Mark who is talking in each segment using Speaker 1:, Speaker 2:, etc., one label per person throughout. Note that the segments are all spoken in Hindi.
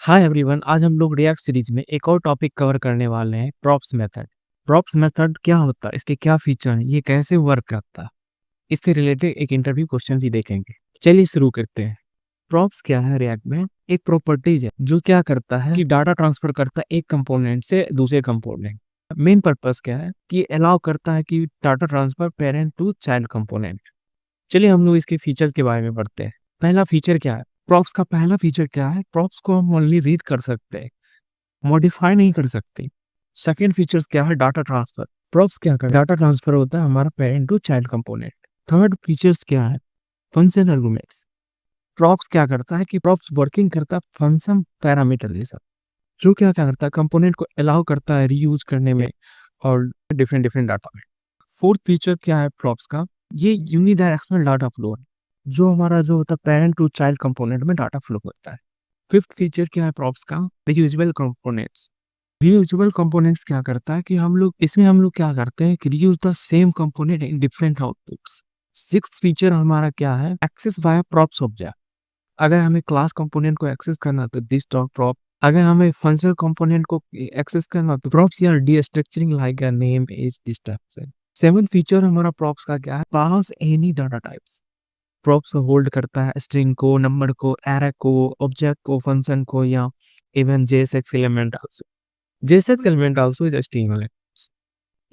Speaker 1: हाय एवरीवन, आज हम लोग रिएक्ट सीरीज में एक और टॉपिक कवर करने वाले हैं, प्रॉप्स मेथड। प्रॉप्स मेथड क्या होता है, इसके क्या फीचर हैं, ये कैसे वर्क करता है, इससे रिलेटेड एक इंटरव्यू क्वेश्चन भी देखेंगे। चलिए शुरू करते हैं। प्रॉप्स क्या है? रिएक्ट में एक प्रॉपर्टीज है जो क्या करता है कि डाटा ट्रांसफर करता है एक कंपोनेंट से दूसरे कंपोनेंट। मेन पर्पस क्या है कि अलाउ करता है कि data transfer parent to child component. चलिए हम लोग इसके फीचर के बारे में पढ़ते हैं। पहला फीचर क्या है? प्रॉप्स का पहला फीचर क्या है? प्रॉप्स को हम ओनली रीड कर सकते हैं, मॉडिफाई नहीं कर सकते। सेकेंड फीचर्स क्या है? Data transfer. प्रॉप्स क्या कर डाटा ट्रांसफर होता है हमारा parent to child component. Third features क्या है? Function arguments. प्रॉप्स क्या करता है कि प्रॉप्स वर्किंग करता है फंक्शन पैरामीटर जैसा, जो क्या क्या करता है कंपोनेंट को अलाउ करता है रीयूज करने में और डिफरेंट डिफरेंट डाटा में। फोर्थ फीचर क्या है प्रॉप्स का? ये यूनिडायरेक्शनल डाटा फ्लो है, जो हमारा जो होता है पेरेंट टू चाइल्ड कंपोनेंट में डाटा फ्लो होता है। फिफ्थ फीचर क्या है प्रॉप्स का? Reusable components. रियूजेबल कंपोनेंट्स क्या करता है कि हम लोग क्या करते हैं कि reuse the same component in different outputs. Sixth feature हमारा क्या है? Access by props object. अगर हमें क्लास कंपोनेंट को एक्सेस करना तो दिस डॉट प्रॉप, अगर हमें फंक्शनल कंपोनेंट को एक्सेस करना तो प्रॉप्स या destructuring like a name as this type से। सेवन फीचर हमारा प्रॉप्स का क्या है? Pass any data types. Props hold करता है स्ट्रिंग को, नंबर को, एरे को, ऑब्जेक्ट को, फंक्शन को, या even JSX element also. JSX element also is HTML.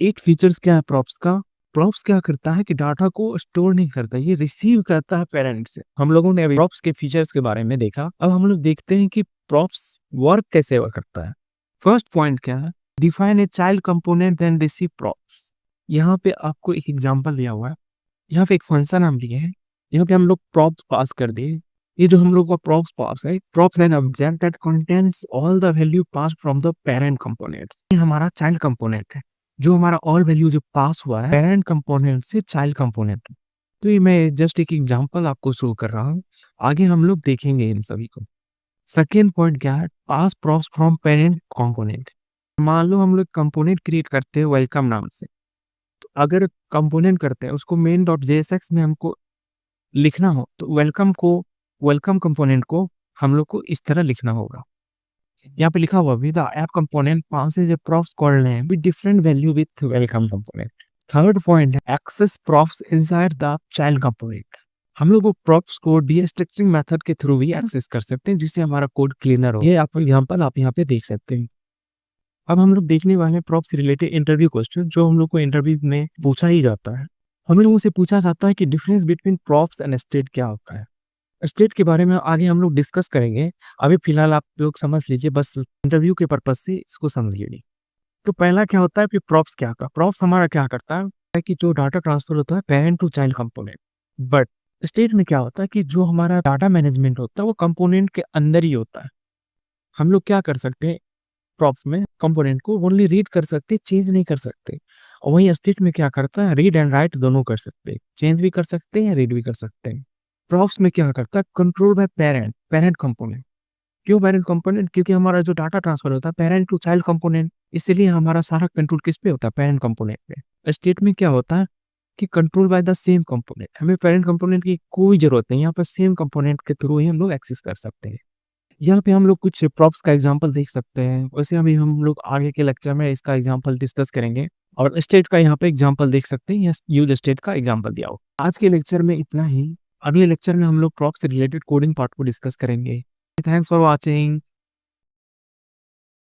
Speaker 1: Eight features क्या है प्रॉप्स का? प्रॉप्स क्या करता है कि डाटा को स्टोर नहीं करता, ये रिसीव करता है पेरेंट से। हम लोगों ने अभी प्रॉप्स के फीचर्स के बारे में देखा, अब हम लोग देखते हैं कि प्रॉप्स वर्क कैसे वर्क करता है। फर्स्ट पॉइंट क्या है? Define a child component then receive props. यहाँ पे आपको एक एग्जांपल दिया हुआ है, यहाँ पे एक फंक्शन हम लिए हैं, यहाँ पे हम लोग प्रॉप्स पास कर दिए। ये जो हम लोग का प्रॉप्स पास है, props an object that contains all the value pass from the parent components. ये हमारा चाइल्ड कंपोनेंट है, जो हमारा ऑल वैल्यू जो पास हुआ है पेरेंट कंपोनेंट से चाइल्ड कंपोनेंट। तो ये मैं जस्ट एक एग्जांपल आपको शो कर रहा हूँ, आगे हम लोग देखेंगे इन सभी को। सेकेंड पॉइंट क्या है? पास प्रॉप्स फ्रॉम पेरेंट कंपोनेंट। मान लो हम लोग कंपोनेंट क्रिएट करते हैं वेलकम नाम से, तो अगर कंपोनेंट करते हैं उसको मेन डॉट जेएसएक्स में हमको लिखना हो तो वेलकम कंपोनेंट को हम लोग को इस तरह लिखना होगा। यहाँ पे लिखा हुआ with the app component passes a props called name with different value with welcome component। Third point है access props inside the child component. हम लोग वो प्रॉप्स को डीस्ट्रक्चरिंग मेथड के थ्रू भी एक्सेस कर सकते हैं, जिससे हमारा कोड क्लीनर हो। ये आप एग्जांपल आप यहाँ पे देख सकते हैं। अब हम लोग देखने वाले हैं प्रॉप्स से रिलेटेड इंटरव्यू क्वेश्चन, जो हम लोग को इंटरव्यू में पूछा ही जाता है। हमें लोगों से पूछा जाता है कि difference between props and state क्या होता है। स्टेट के बारे में आगे हम लोग डिस्कस करेंगे, अभी फिलहाल आप लोग समझ लीजिए, बस इंटरव्यू के पर्पज से इसको समझिए। तो पहला क्या होता है कि प्रॉप्स क्या का? प्रॉप्स हमारा क्या करता है कि जो डाटा ट्रांसफर होता है parent to child component. But state में क्या होता है कि जो हमारा डाटा मैनेजमेंट होता है वो कंपोनेंट के अंदर ही होता है। हम लोग क्या कर सकते हैं प्रॉप्स में? कंपोनेंट को ओनली रीड कर सकते, चेंज नहीं कर सकते। और वहीं स्टेट में क्या करता है? रीड एंड राइट दोनों कर सकते हैं, चेंज भी कर सकते हैं, रीड भी कर सकते हैं। प्रॉप्स में क्या करता है? Control by parent component. क्यों पेरेंट कंपोनेंट? क्योंकि हमारा जो डाटा ट्रांसफर होता है पेरेंट टू चाइल्ड कंपोनेंट, इसलिए हमारा सारा कंट्रोल किस पे होता है? पेरेंट कंपोनेंट पे। स्टेट में क्या होता है कि control by the same component, हमें पेरेंट कंपोनेंट की कोई जरूरत नहीं, यहाँ पर सेम कंपोनेंट के थ्रू ही हम लोग एक्सेस कर सकते हैं। यहाँ पे हम लोग कुछ प्रॉप्स का एग्जांपल देख सकते हैं, वैसे अभी हम लोग आगे के लेक्चर में इसका एग्जांपल डिस्कस करेंगे। और स्टेट का यहाँ पे एग्जांपल देख सकते हैं, यूज स्टेट का एग्जांपल दिया हो। आज के लेक्चर में इतना ही, अगले लेक्चर में हम लोग प्रॉप्स से रिलेटेड कोडिंग पार्ट को डिस्कस करेंगे। Thanks for watching.